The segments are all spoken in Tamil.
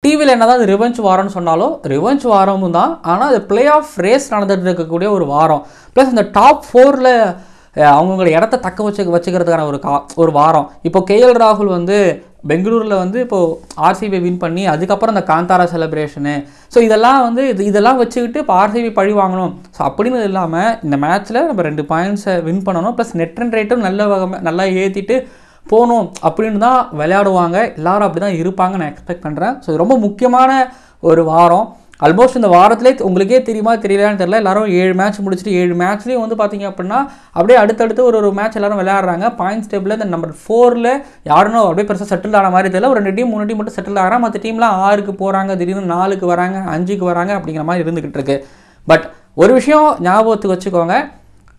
டிவியில் என்ன தான் அது ரிவெஞ்ச் வாரம்னு சொன்னாலும் ரிவெஞ்ச் வாரமும் தான். ஆனால் அது பிளே ஆஃப் ரேஸ் நடந்துட்டு இருக்கக்கூடிய ஒரு வாரம். ப்ளஸ் இந்த டாப் 4ல் அவங்களோட இடத்த தக்க வச்சுக்கிறதுக்கான ஒரு வாரம். இப்போ கேஎல் ராகுல் வந்து பெங்களூரில் வந்து இப்போது ஆர்சிபி வின் பண்ணி அதுக்கப்புறம் இந்த காந்தாரா செலிப்ரேஷனு, ஸோ இதெல்லாம் வந்து இதெல்லாம் வச்சுக்கிட்டு இப்போ ஆர்சிபி பழி வாங்கணும். ஸோ அப்படின்னு இல்லாமல் இந்த மேட்ச்சில் நம்ம 2 பாயிண்ட்ஸை வின் பண்ணணும். ப்ளஸ் நெட் ரன் ரேட்டும் நல்லா ஏற்றிட்டு போகணும் அப்படின்னு தான் விளையாடுவாங்க. எல்லோரும் அப்படி தான் இருப்பாங்க நான் எக்ஸ்பெக்ட் பண்ணுறேன். ஸோ இது ரொம்ப முக்கியமான ஒரு வாரம். ஆல்மோஸ்ட் இந்த வாரத்திலே உங்களுக்கே தெரியுமா தெரியலான்னு தெரியல, எல்லோரும் 7 மேட்ச் முடிச்சுட்டு 7 மேட்ச்லேயும் வந்து பார்த்திங்க அப்படின்னா அப்படியே அடுத்தடுத்து ஒரு மேட்ச் எல்லோரும் விளையாடுறாங்க. பாயிண்ட்ஸ் டேபிளில் இந்த நம்பர் 4ல் யாருன்னு அப்படியே பெருசாக செட்டில் ஆன மாதிரி தெரியல. ஒரு 2 டீம் 3 டீம் மட்டும் செட்டில் ஆகிறாங்க. மற்ற டீம்லாம் 6க்கு போகிறாங்க, திடீர்னு 4க்கு வராங்க, 5க்கு வராங்க அப்படிங்கிற மாதிரி இருந்துக்கிட்டு இருக்கு. பட் ஒரு விஷயம் ஞாபகத்துக்கு வச்சுக்கோங்க,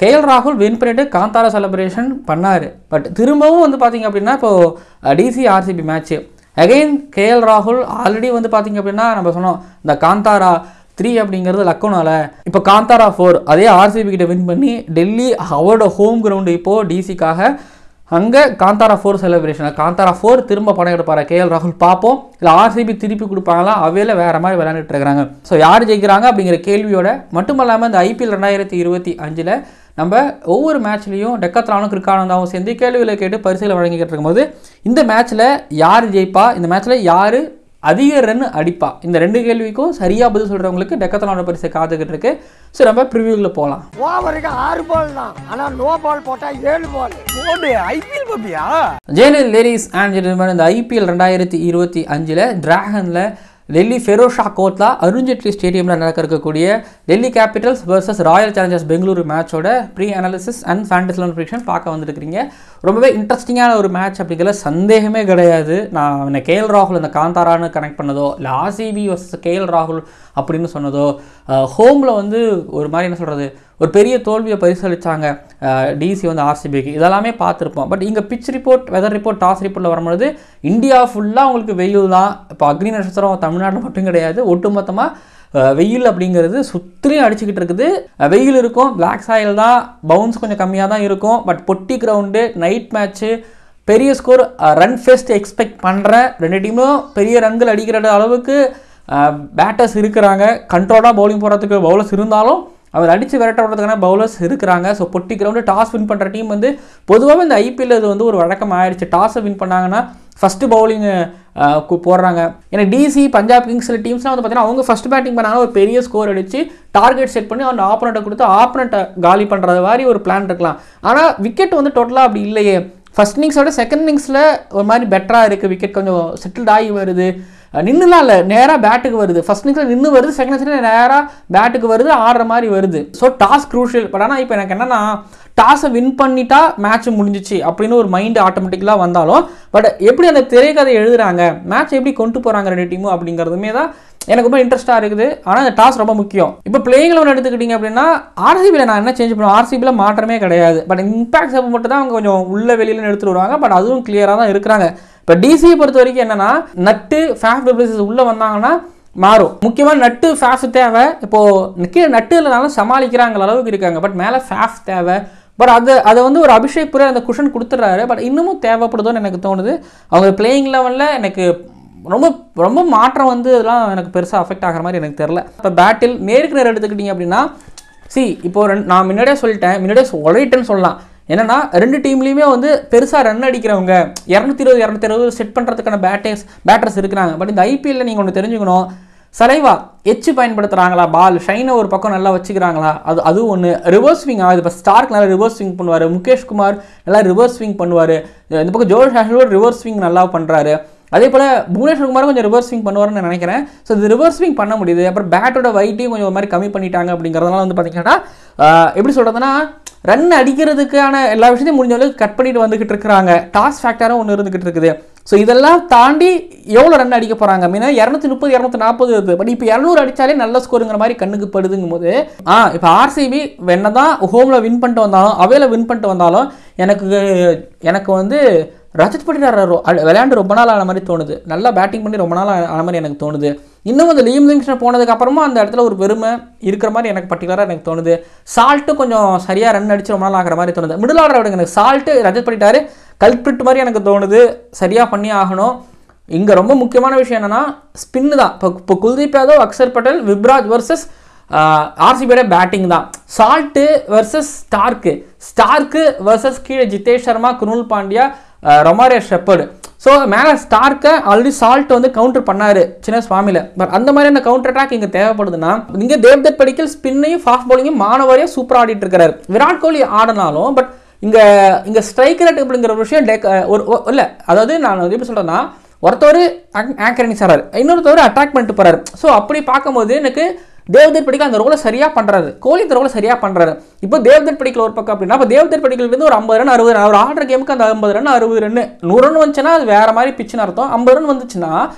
கேஎல் ராகுல் வின் பண்ணிட்டு காந்தாரா செலிப்ரேஷன் பண்ணார். பட் திரும்பவும் வந்து பார்த்திங்க அப்படின்னா இப்போது DC RCB match again KL ராகுல் ஆல்ரெடி வந்து பார்த்திங்க அப்படின்னா நம்ம சொன்னோம் இந்த காந்தாரா 3 அப்படிங்கிறது லக்கோனால, இப்போ காந்தாரா 4 அதே ஆர்சிபி கிட்ட வின் பண்ணி டெல்லி அவரோட ஹோம் கிரவுண்டு இப்போது டிசிக்காக அங்கே காந்தாரா 4 செலிப்ரேஷன். காந்தாரா 4 திரும்ப படம் எடுப்பார் கேஎல் ராகுல். பார்ப்போம் இல்லை ஆர்சிபி திருப்பி கொடுப்பாங்களா, அவையில் வேறு மாதிரி விளையாண்டுட்டு இருக்கிறாங்க. ஸோ யார் ஜெயிக்கிறாங்க அப்படிங்கிற கேள்வியோட மட்டும் இல்லாமல் இந்த ஐபிஎல் 2025 நம்ம ஒவ்வொரு மேட்ச்லேயும் டெக்கத்லானும் கிரிக்கானந்தாவும் சேர்ந்து கேள்விகளை கேட்டு பரிசுகளை வழங்கிக்கிட்டு இருக்கும்போது இந்த மேட்ச்சில் யார் ஜெயிப்பா, இந்த மேட்ச்சில் யார் அதிக ரன் அடிப்பா, இந்த 2 கேள்விக்கும் சரியாக பதில் சொல்கிறவங்களுக்கு டெக்கத்லானோட பரிசு காத்துக்கிட்டு இருக்கு. ஸோ நம்ம ப்ரிவியூவில் போகலாம். ஓவருக்கு 6 பால் தான், ஆனால் நோ பால் போட்டால் 7 பால் போடு. ஐபிஎல் பப்பியா ஜெயலலிதா லேடிஸ் அண்ட் ஜென்டில்மேன், இந்த ஐபிஎல் 2025 டிராகனில் டெல்லி ஃபெரோஷா கோட்லா அருண்ஜேட்லி ஸ்டேடியமில் நடக்கக்கூடிய Delhi capitals versus royal challengers Bengaluru மேட்சோட pre analysis and fantasy prediction பார்க்க வந்துருக்கிறீங்க. ரொம்பவே இன்ட்ரெஸ்டிங்கான ஒரு மேட்ச் அப்படிங்கிற சந்தேகமே கிடையாது. நான் கேஎல் ராகுல் அந்த காந்தாரான்னு கனெக்ட் பண்ணதோ இல்லை ஆர்சிபி வர்சஸ் கேஎல் ராகுல் அப்படின்னு சொன்னதோ, ஹோமில் வந்து ஒரு மாதிரி என்ன சொல்கிறது ஒரு பெரிய தோல்வியை பரிசளித்தாங்க டிசி வந்து ஆர்சிபிக்கு, இதெல்லாமே பார்த்துருப்போம். பட் இங்கே pitch report, weather report, toss ரிப்போர்ட்டில் வரும்பொழுது இந்தியா ஃபுல்லாக உங்களுக்கு வெயில் தான். இப்போ அக்னி நட்சத்திரம் தமிழ்நாட்டில் மட்டும் கிடையாது, ஒட்டுமொத்தமாக வெயில் அப்படிங்கிறது சுற்றியும் அடிச்சுக்கிட்டு இருக்குது. வெயில் இருக்கும், பிளாக் சாயில் தான், பவுன்ஸ் கொஞ்சம் கம்மியாக தான் இருக்கும். பட் பொட்டி கிரவுண்டு, நைட் மேட்ச்சு, பெரிய ஸ்கோர், ரன் ஃபெஸ்ட் எக்ஸ்பெக்ட் பண்ணுறேன். 2 டீமும் பெரிய ரன்கள் அடிக்கிற அளவுக்கு பேட்டர்ஸ் இருக்கிறாங்க. கண்ட்ரோலாக பவுலிங் போடுறதுக்கு பவுலர்ஸ் இருந்தாலும் அவர் அடித்து விரட்ட விடுறதுக்கான பவுலர்ஸ் இருக்கிறாங்க. ஸோ பொட்டி கிரவுண்டு டாஸ் வின் பண்ணுற டீம் வந்து பொதுவாகவே இந்த ஐபிஎல் இது வந்து ஒரு வழக்கம் ஆயிடுச்சு. டாஸை வின் பண்ணாங்கன்னா ஃபஸ்ட்டு பவுலிங்கு போடுறாங்க. ஏன்னா டிசி, பஞ்சாப் கிங்ஸ் சில டீம்ஸ்லாம் வந்து பார்த்தீங்கன்னா அவங்க ஃபஸ்ட் பேட்டிங் பண்ணாங்கன்னா ஒரு பெரிய ஸ்கோர் அடித்து டார்கெட் செட் பண்ணி அந்த ஆப்போனண்ட்டை கொடுத்து ஆப்போனண்ட்டை காலி பண்ணுறது மாதிரி ஒரு பிளான் இருக்கலாம். ஆனால் விக்கெட் வந்து டோட்டலாக அப்படி இல்லையே. ஃபஸ்ட் இன்னிங்ஸோட செகண்ட் இன்னிங்ஸில் ஒரு மாதிரி பெட்டராக இருக்குது. விக்கெட் கொஞ்சம் செட்டில்ட் ஆகி வருது. நின்றுலாம் இல்லை, நேராக பேட்டுக்கு வருது. ஃபஸ்ட் இன்னிங்ஸில் நின்று வருது, செகண்ட் இன்னிங்ஸில் நேராக பேட்டுக்கு வருது, ஆடுற மாதிரி வருது. So toss crucial. பட் ஆனால் இப்போ எனக்கு என்னென்னா டாஸை வின் பண்ணிட்டா மேட்ச் முடிஞ்சிச்சு அப்படின்னு ஒரு மைண்டு ஆட்டோமேட்டிக்கலாக வந்தாலும், பட் எப்படி அந்த திரைக்கதை எழுதுறாங்க, மேட்ச் எப்படி கொண்டு போகிறாங்க 2 டீமும் அப்படிங்கிறதுமே தான் எனக்கு ரொம்ப இன்ட்ரெஸ்ட்டாக இருக்குது. ஆனால் இந்த டாஸ் ரொம்ப முக்கியம். இப்போ பிளேயிங் 11 எடுத்துக்கிட்டிங்க அப்படின்னா ஆர்சிபியில் நான் என்ன சேஞ்ச் பண்ணுவேன், ஆர்சிபியில் மாற்றமே கிடையாது. பட் இம்பாக்ட் சப்போ மட்டும் தான் அவங்க கொஞ்சம் உள்ள வெளியில எடுத்துகிட்டு வருவாங்க. பட் அதுவும் கிளியராக தான் இருக்கிறாங்க. இப்போ டிசியை பொறுத்த வரைக்கும் என்னென்னா நட்டு ஃபேஃப் டபிள்யூசிஸ் உள்ளே வந்தாங்கன்னா மாறும். முக்கியமாக நட்டு ஃபேஃப் தேவை. இப்போது கீழே நட்டு இல்லைனாலும் சமாளிக்கிறாங்கிற அளவுக்கு இருக்காங்க. பட் மேலே ஃபேஃப் தேவை. பட் அதை வந்து ஒரு அபிஷேக் புரே அந்த குஷன் கொடுத்துட்றாரு. பட் இன்னமும் தேவைப்படுதோன்னு எனக்கு தோணுது. அவங்க பிளேயிங் லெவலில் எனக்கு ரொம்ப ரொம்ப மாற்றம் வந்து இதெல்லாம் எனக்கு பெருசாக அஃபெக்ட் ஆகிற மாதிரி எனக்கு தெரில. இப்போ பேட்டில் நேருக்கு நேரம் எடுத்துக்கிட்டிங்க அப்படின்னா இப்போது நான் முன்னாடியே சொல்லிட்டேன்னு சொல்லலாம். என்னன்னா 2 டீம்லேயுமே வந்து பெருசாக ரன் அடிக்கிறவங்க 220 செட் பண்ணுறதுக்கான பேட்டர்ஸ் இருக்கிறாங்க. பட் இந்த ஐபிஎல்ல நீங்கள் ஒன்று தெரிஞ்சுக்கணும், சலைவா எச்சு பயன்படுத்துகிறாங்களா, பால் ஷைனை ஒரு பக்கம் நல்லா வச்சுக்கிறாங்களா, அது ஒன்று. ரிவர்ஸ் ஸ்விங் ஆகுது. இப்போ ஸ்டார்க் நல்லா ரிவர்ஸ் ஸ்விங் பண்ணுவார், முகேஷ் குமார் நல்லா ரிவர்ஸ் ஸ்விங் பண்ணுவார், இந்த பக்கம் ஜோஷ் ஹேஷ்வர்ட் ரிவர்ஸ் ஸ்விங் நல்லா பண்ணுறாரு. அதே போல் புவனேஸ்வர் குமார் கொஞ்சம் ரிவர்ஸ் ஸ்விங் பண்ணுவார்னு நான் நினைக்கிறேன். ஸோ இது ரிவர்ஸ் ஸ்விங் பண்ண முடியுது. அப்புறம் பேட்டோட வெயிட்டையும் கொஞ்சம் ஒரு மாதிரி கம்மி பண்ணிட்டாங்க. அப்படிங்கிறதுனால வந்து பார்த்தீங்கன்னா எப்படி சொல்கிறதுனா ரன் அடிக்கிறதுக்கான எல்லா விஷயத்தையும் முடிஞ்ச அளவுக்கு கட் பண்ணிட்டு வந்துகிட்டு இருக்கிறாங்க. டாஸ் ஃபேக்டரும் ஒன்று இருந்துகிட்டு இருக்குது. ஸோ இதெல்லாம் தாண்டி எவ்வளோ ரன் அடிக்க போகிறாங்க அப்படின்னா 230 240 இருக்குது. பட் இப்போ 200 அடித்தாலே நல்ல ஸ்கோருங்கிற மாதிரி கண்ணுக்கு படுதுங்கும் போது இப்போ ஆர்சிபி என்ன தான் ஹோமில் வின் பண்ணிட்டு வந்தாலும் அவையில் வின் பண்ணிட்டு வந்தாலும் எனக்கு வந்து ரஜத் பட்டிதார் விளையாண்டு ரொம்ப நாள் ஆன மாதிரி தோணுது. நல்லா பேட்டிங் பண்ணி ரொம்ப நாள் ஆன மாதிரி எனக்கு தோணுது. இன்னும் அந்த லீம் லிங்ஸ்டன் போனதுக்கப்புறமா அந்த இடத்துல ஒரு பெருமை இருக்கிற மாதிரி எனக்கு பர்டிகுலராக எனக்கு தோணுது. சால்ட்டு கொஞ்சம் சரியாக ரன் அடிச்சு ரொம்ப நாள் ஆகிற மாதிரி தோணுது. மிடில் ஆர்டர் விடுங்க, எனக்கு சால்ட்டு ரஜத் பட்டிதார் கல்பிரிட் மாதிரி எனக்கு தோணுது. சரியாக பண்ணி ஆகணும். இங்கே ரொம்ப முக்கியமான விஷயம் என்னன்னா ஸ்பின்னு தான். இப்போ குல்தீப் யாதவ், அக்ஷர் பட்டேல், விப்ராஜ் வர்சஸ் ஆர்சிபியோட பேட்டிங் தான். சால்ட்டு வர்சஸ் ஸ்டார்க்கு வர்சஸ் கீழே Jitesh Sharma, grill Pandya, Romario shepherd. So மேலே ஸ்டார்க்கை ஆல்ரெடி சால்ட் வந்து கவுண்டர் பண்ணார் சின்ன சுவாமியில். பட் அந்த மாதிரியான கவுண்டர் அட்டாக் இங்கே தேவைப்படுதுன்னா இங்கே தேவ்தத் படிக்கல் ஸ்பின்னையும் ஃபாஸ்ட் பவுலிங்கையும் மாணவரையும் சூப்பராக ஆடிட்டு இருக்காரு. விராட் கோலி ஆடினாலும் பட் இங்கே ஸ்ட்ரைக் ரேட் அப்படிங்கிற ஒரு விஷயம் ஒரு இல்லை, அதாவது நான் எப்படி சொல்கிறேன்னா ஒருத்தவர் ஆங்கர் இன்னிங்ஸ் ஆடுறாரு, இன்னொருத்தவர் அட்டாக் பண்ணிட்டு போகிறாரு. ஸோ அப்படி பார்க்கும்போது எனக்கு தேவ்தத் படிக்கல் அந்த ரோலை சரியாக பண்ணுறாரு, கோலி இந்த ரோலை சரியாக பண்ணுறாரு. இப்போ தேவ்தத் படிக்கல் ஒரு பக்கம் அப்படின்னா இப்போ தேவ்தத் படிக்கல் வந்து ஒரு 50 ரன் 60 ரன் அவர் ஆடுற கேமுக்கு அந்த 50 ரன் 60 ரன் 100 ரன் வந்துச்சுன்னா அது வேறு மாதிரி பிச்சுன்னு அர்த்தம். 50 ரன் வந்துச்சுன்னா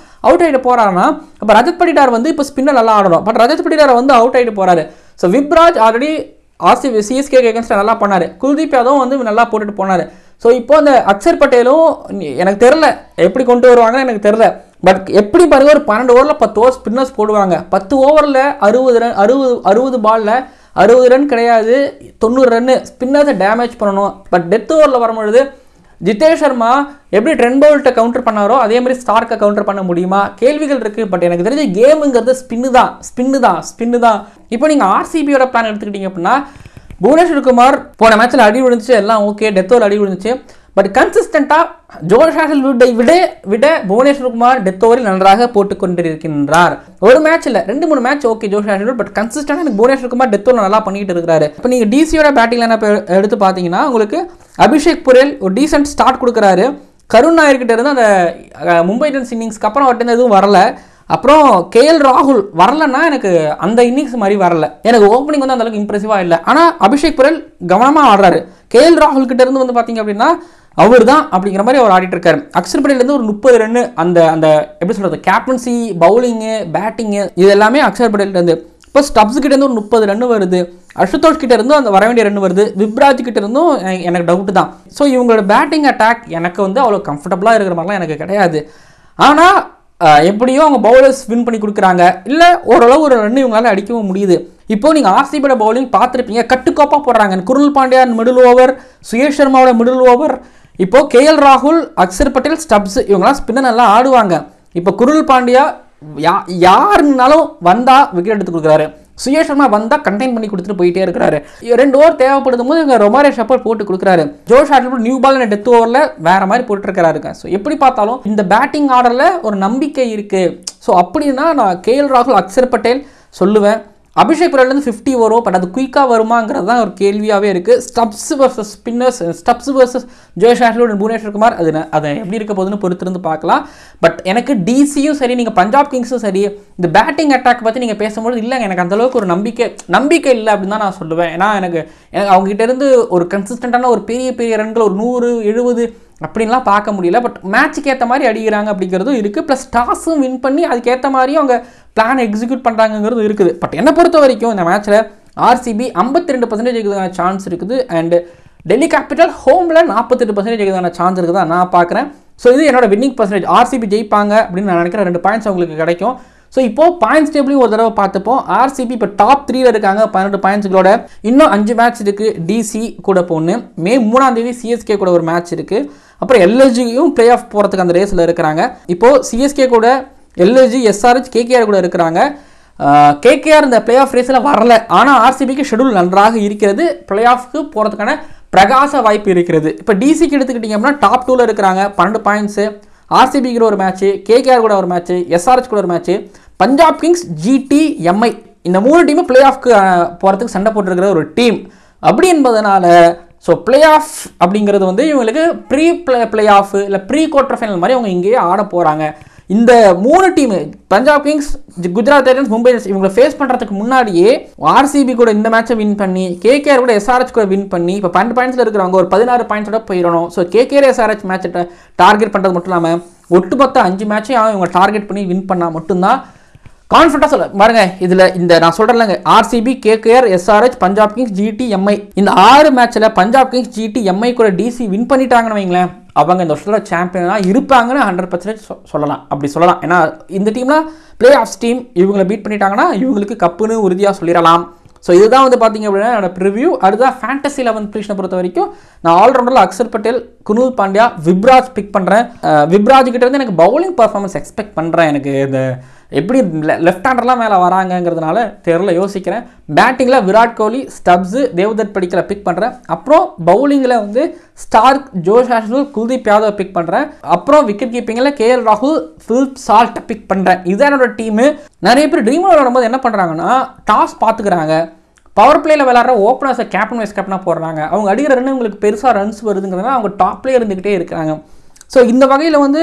அவுட் ஆகிட்டு போகிறாருன்னா இப்போ ரஜத் படிடார் வந்து இப்போ ஸ்பின்னர் நல்லா ஆடணும், பட் ரஜத் படிடார் வந்து அவுட் ஆகிட்டு போகிறாரு. ஸோ விப்ராஜ் ஆல்ரெடி சிஎஸ்கே அகேன்ஸ்டாக நல்லா பண்ணார், குல்தீப் யாதவும் வந்து நல்லா போட்டுட்டு போனார். ஸோ இப்போ அந்த அக்ஷர் பட்டேலும் எனக்கு தெரில எப்படி கொண்டு வருவாங்கன்னு எனக்கு தெரில. பட் எப்படி பாருங்க, ஒரு 12 ஓவரில் 10 ஓவர் ஸ்பின்னர்ஸ் போடுவாங்க. 10 ஓவரில் 60 ரன் 60 பாலில் 60 ரன் கிடையாது 90 ரன்னு ஸ்பின்னர்ஸை டேமேஜ் பண்ணணும். பட் டெத் ஓவரில் வரும்பொழுது ஜிதேஷ் சர்மா எப்படி ட்ரெண்ட் பவுல்ட்டை கவுண்டர் பண்ணாரோ அதே மாதிரி ஸ்டார்க்கை கவுண்டர் பண்ண முடியுமா கேள்விகள் இருக்குது. பட் எனக்கு தெரிஞ்ச கேமுங்கிறது ஸ்பின்னு தான். இப்போ நீங்கள் ஆர்சிபியோட பிளான் எடுத்துக்கிட்டீங்க அப்படின்னா புவனேஸ்வர் குமார் போன மேட்ச்சில் அடி விழுந்துச்சு, எல்லாம் ஓகே, டெத் ஓவர் அடி விழுந்துச்சு. பட் கன்சிஸ்டண்டாக ஜோஷ் ஹாசல்வுட்டை விட புவனேஸ்வர் குமார் டெத் ஓவரில் நன்றாக போட்டுக் கொண்டிருக்கின்றார். ஒரு மேட்ச் இல்லை 2-3 match okay Josh Hazlewood, but கன்சிஸ்டண்டாக எனக்கு புவனேஸ்வர் குமார் டெத் ஓவர் நல்லா பண்ணிட்டு இருக்கிறாரு. இப்போ நீங்கள் டிசியோட பேட்டிங் லைன் எடுத்து பார்த்தீங்கன்னா உங்களுக்கு அபிஷேக் புரேல் ஒரு டீசென்ட் ஸ்டார்ட் கொடுக்குறாரு. கருண் நாயர்கிட்ட இருந்து அந்த மும்பை இந்தியன்ஸ் இன்னிங்ஸ்க்கு அப்புறம் அவர்கிட்ட எதுவும் வரல. அப்புறம் கேஎல் ராகுல் வரலன்னா எனக்கு அந்த இன்னிங்ஸ் மாதிரி வரல, எனக்கு ஓப்பனிங் வந்து அந்தளவுக்கு இம்ப்ரெசிவாக இல்லை. ஆனால் அபிஷேக் புரேல் கவனமாக ஆடுறாரு. கேஎல் ராகுல் கிட்ட இருந்து வந்து பார்த்தீங்க அப்படின்னா அவர் தான் அப்படிங்கிற மாதிரி அவர் ஆடிட்டு இருக்காரு. அக்ஷர் பட்டேல்லேருந்து ஒரு 30 ரன்னு அந்த எப்படி சொல்கிறது கேப்டன்சி, பவுலிங்கு, பேட்டிங்கு இது எல்லாமே அக்ஷர் பட்டேல்லேருந்து. இப்போ ஸ்டப்ஸ் கிட்ட இருந்து ஒரு 30 ரன் வருது, அசுதோஷ் கிட்ட இருந்தும் அந்த வர வேண்டிய ரன் வருது, விப்ராஜ் கிட்ட இருந்தும் எனக்கு டவுட்டு தான். ஸோ இவங்களோட பேட்டிங் அட்டாக் எனக்கு வந்து அவ்வளோ கம்ஃபர்டபுளாக இருக்கிற மாதிரிலாம் எனக்கு கிடையாது. ஆனால் எப்படியோ அவங்க பவுலர்ஸ் வின் பண்ணி கொடுக்குறாங்க, இல்லை ஓரளவு ஒரு ரன் இவங்களால அடிக்கவும் முடியுது. இப்போ நீங்கள் ஆர்சிபியோட பவுலிங் பார்த்துருப்பீங்க, கட்டுக்கோப்பாக போடுறாங்க. குருல் பாண்டியா மிடில் ஓவர், சுயேஷ் சர்மாவோட மிடில் ஓவர், இப்போ கேஎல் ராகுல், அக்ஷர் பட்டேல், ஸ்டப்ஸ் இவங்களாம் ஸ்பின்னர் நல்லா ஆடுவாங்க. இப்போ குருல் பாண்டியா யாருனாலும் வந்தால் விக்கெட் எடுத்து கொடுக்குறாரு, சுயேஷ் சர்மா வந்தால் கண்டெயின் பண்ணி கொடுத்துட்டு போயிட்டே இருக்கிறாரு. 2 ஓவர் தேவைப்படும் போது இங்கே ரொமாரியோ ஷெப்பர்ட் போட்டு கொடுக்குறாரு. ஜோஷ் ஹாசல்வுட் நியூ பால் டெத் ஓவரில் வேற மாதிரி போட்டுருக்கிறாரு. ஸோ எப்படி பார்த்தாலும் இந்த பேட்டிங் ஆர்டரில் ஒரு நம்பிக்கை இருக்குது. ஸோ அப்படின்னா நான் கேஎல் ராகுல், அக்ஷர் பட்டேல் சொல்லுவேன். அபிஷேக் புரேல்லேருந்து 50 வரும், பட் அது குயிக்காக வருமாங்கிறது தான் ஒரு கேள்வியாகவே இருக்குது. Stubbs versus spinners, Stubbs versus Josh Hazlewood, Bhuvneshwar Kumar அதை எப்படி இருக்க போகுதுன்னு பொறுத்திருந்து பார்க்கலாம். பட் எனக்கு டிசியும் சரி, நீங்கள் பஞ்சாப் கிங்ஸும் சரி, இந்த பேட்டிங் அட்டாக் பற்றி நீங்கள் பேசும்போது இல்லைங்க எனக்கு அந்தளவுக்கு ஒரு நம்பிக்கை இல்லை அப்படின்னு தான் நான் சொல்லுவேன். ஏன்னா எனக்கு அவங்ககிட்ட இருந்து ஒரு கன்சிஸ்டண்ட்டான ஒரு பெரிய ரன்கள் ஒரு 100, 70 அப்படின்லாம் பார்க்க முடியல. பட் மேட்சுக்கு ஏற்ற மாதிரி அடிக்கிறாங்க அப்படிங்கிறதும் இருக்குது. ப்ளஸ் டாஸும் வின் பண்ணி அதுக்கேற்ற மாதிரியும் அவங்க பிளான் எக்ஸிக்யூட் பண்ணுறாங்கிறது இருக்குது. பட் என்னை பொறுத்த வரைக்கும் இந்த மேட்ச்சில் ஆர்சிபி 52% ஜெயிக்கிறதுக்கான சான்ஸ் இருக்குது. அண்ட் டெல்லி கேபிட்டல் ஹோமில் 48% ஜெயிக்கிறதுக்கான சான்ஸ் இருக்குதா நான் பார்க்குறேன். ஸோ இது என்னோட வின்னிங் பர்சன்டேஜ். ஆர்சிபி ஜெயிப்பாங்க அப்படின்னு நான் நினைக்கிறேன். 2 பாயிண்ட்ஸ் அவங்களுக்கு கிடைக்கும். ஸோ இப்போது பாயிண்ட்ஸ் டேபிளையும் ஒரு தடவை பார்த்துப்போம். ஆர்சிபி இப்போ டாப் 3ல இருக்காங்க 12 பாயிண்ட்ஸ்களோட. இன்னும் 5 மேட்ச் இருக்குது. டிசி கூட போகணுன்னு மே 3ஆம் தேதி சிஎஸ்கே கூட ஒரு மேட்ச் இருக்குது. அப்புறம் எல்எஸ்ஜியும் பிளே ஆஃப் போகிறதுக்கு அந்த ரேஸில் இருக்கிறாங்க. இப்போது சிஎஸ்கே கூட எல்எஸ்ஜி, எஸ்ஆர்ஹெச், கேகேஆர் கூட இருக்கிறாங்க. கேகேஆர் இந்த பிளே ஆஃப் ரேஸில் வரல, ஆனால் ஆர்சிபிக்கு ஷெடியூல் நன்றாக இருக்கிறது, பிளே ஆஃப்க்கு போகிறதுக்கான பிரகாச வாய்ப்பு இருக்கிறது. இப்போ டிசிக்கு எடுத்துக்கிட்டிங்க அப்படின்னா டாப் 2ல இருக்கிறாங்க 12 பாயிண்ட்ஸு. ஆர்சிபிக்கு ஒரு மேட்ச்சு, கேகேஆர் கூட ஒரு மேட்ச்சு, எஸ்ஆர்ஹெச் கூட ஒரு match, Punjab Kings, GT, MI இந்த 3 டீமும் பிளே ஆஃப்க்கு போகிறதுக்கு சண்டை போட்டுருக்கிற ஒரு டீம். அப்படி என்பதனால ஸோ பிளே ஆஃப் அப்படிங்கிறது வந்து இவங்களுக்கு பிளே ஆஃப் இல்லை ப்ரீ குவார்டர் ஃபைனல் மாதிரி அவங்க இங்கேயே ஆட போகிறாங்க. இந்த 3 team Punjab Kings, Gujarat Titans, Mumbai Indians இவங்களை ஃபேஸ் பண்ணுறதுக்கு முன்னாடியே ஆர்சிபி கூட இந்த மேட்சை வின் பண்ணி, கேகேஆர் கூட எஸ்ஆர்ஹெச் கூட வின் பண்ணி இப்போ 12 பாயிண்ட்ஸில் இருக்கிறவங்க ஒரு 16 பாயிண்ட்ஸோட போயிடணும். ஸோ கேகேஆர் எஸ்ஆர்ஹெச் மேட்சை டார்கெட் பண்ணுறது மட்டும் இல்லாமல் ஒட்டுமொத்த 5 மேட்சையும் இவங்க டார்கெட் பண்ணி வின் பண்ணால் மட்டும்தான் கான்ஃபிடண்டாக சொல்ல பாருங்க. இதில் இந்த நான் சொல்கிறேன்லங்க, RCB, KKR, SRH, Punjab Kings, GT, MI இந்த 6 மேட்ச்சில் பஞ்சாப் கிங்ஸ், ஜிடி, எம்ஐ கூட டிசி வின் பண்ணிட்டாங்கன்னு வைங்களேன், அவங்க இந்த வருஷத்தில் சாம்பியனாக இருப்பாங்கன்னு 100% சொல்லலாம். அப்படி சொல்லலாம். ஏன்னா இந்த டீம்லாம் பிளே ஆஃப்ஸ் டீம், இவங்களை பீட் பண்ணிட்டாங்கன்னா இவங்களுக்கு கப்புன்னு உறுதியாக சொல்லிடலாம். ஸோ இதுதான் வந்து பார்த்தீங்க அப்படின்னா என்னோட ப்ரிவ்யூ. அடுத்ததான் ஃபேண்டசி 11 பொசிஷனை பொறுத்த வரைக்கும் நான் ஆல்ரவுண்டரில் அக்ஷர் பட்டேல், குனூல் பாண்டியா, விப்ராஜ் பிக் பண்ணுறேன். விப்ராஜ் கிட்ட இருந்து எனக்கு பவுலிங் பர்ஃபார்மன்ஸ் எக்ஸ்பெக்ட் பண்ணுறேன். எனக்கு இந்த எப்படி லெஃப்ட் ஹேண்டர்லாம் மேலே வராங்கங்கிறதுனால தெரியல, யோசிக்கிறேன். பேட்டிங்கில் விராட் கோலி, ஸ்டப்ஸு, தேவ்தத் படிக்கலை பிக் பண்ணுறேன். அப்புறம் பவுலிங்கில் வந்து ஸ்டார்க், ஜோஷ் ஹாஸ்டல், குல்தீப் யாதவ் பிக் பண்ணுறேன். அப்புறம் விக்கெட் கீப்பிங்கில் கேஎல் ராகுல், ஃபிலிப் சால்ட்டை பிக் பண்ணுறேன். இதுதான் என்னோட டீமு. நிறைய பேர் ட்ரீமில் விளையாடும்போது என்ன பண்ணுறாங்கன்னா டாஸ் பார்த்துக்கிறாங்க, பவர் பிளேயில் விளையாடுற ஓப்பனர்ஸை கேப்டன் வைஸ் கேப்டனாக போடுறாங்க. அவங்க அடிக்கிற ரன்னு உங்களுக்கு பெருசாக ரன்ஸ் வருதுங்கிறதுனால அவங்க டாப்லேயே இருந்துக்கிட்டே இருக்கிறாங்க. ஸோ இந்த வகையில் வந்து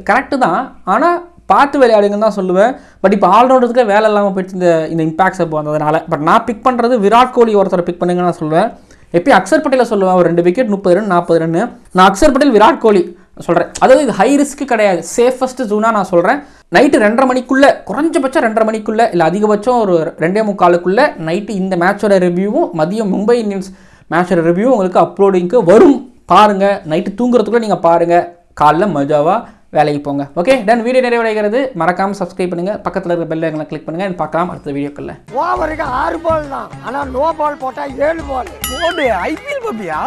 கரெக்டு தான், ஆனால் பார்த்து விளையாடுங்கன்னு தான் சொல்லுவேன். பட் இப்போ ஆல்ரவுண்டர்ஸ்க்கு வேலை இல்லாமல் போயிடுச்சு இந்த இம்பாக்ட்ஸ் இப்போ வந்ததுனால. பட் நான் பிக் பண்ணுறது விராட் கோலி ஒருத்தரை பிக் பண்ணுங்கன்னு நான் சொல்லுவேன். எப்பயும் அக்ஷர் பட்டேலை சொல்லுவேன், ஒரு 2 விக்கெட் 30 ரன் 40 ரன்னு. நான் அக்ஷர் பட்டேல், விராட் கோலி சொல்கிறேன். அதாவது இது ஹை ரிஸ்க்கு கிடையாது, சேஃபஸ்ட் ஜூனாக நான் சொல்கிறேன். நைட்டு 2:30 மணிக்குள்ளே, குறைஞ்சபட்சம் 2:30 மணிக்குள்ளே, இல்லை அதிகபட்சம் ஒரு 2:45 நைட்டு இந்த மேட்சோட ரிவ்யூவும் மதியம் மும்பை இந்தியன்ஸ் மேட்சோட ரிவ்யூவும் உங்களுக்கு அப்லோடிங்க்கு வரும். பாருங்கள், நைட்டு தூங்குறதுக்குள்ளே நீங்கள் பாருங்கள், காலைல மஜாவாக வேலைக்கு போங்க. ஓகே டன், வீடியோ நிறைவடைகிறது. மறக்காமல் சப்ஸ்கிரைப் பண்ணுங்கள், பக்கத்தில் இருக்கிற பெல் ஐக்கனை கிளிக் பண்ணுங்கள். பார்க்கலாம் அடுத்த வீடியோக்குள்ள. ஓவருக்கு 6 பால் தான், ஆனால் நோ பால் போட்டால் 7 பால். போடு, ஐபிஎல் பாப்பியா?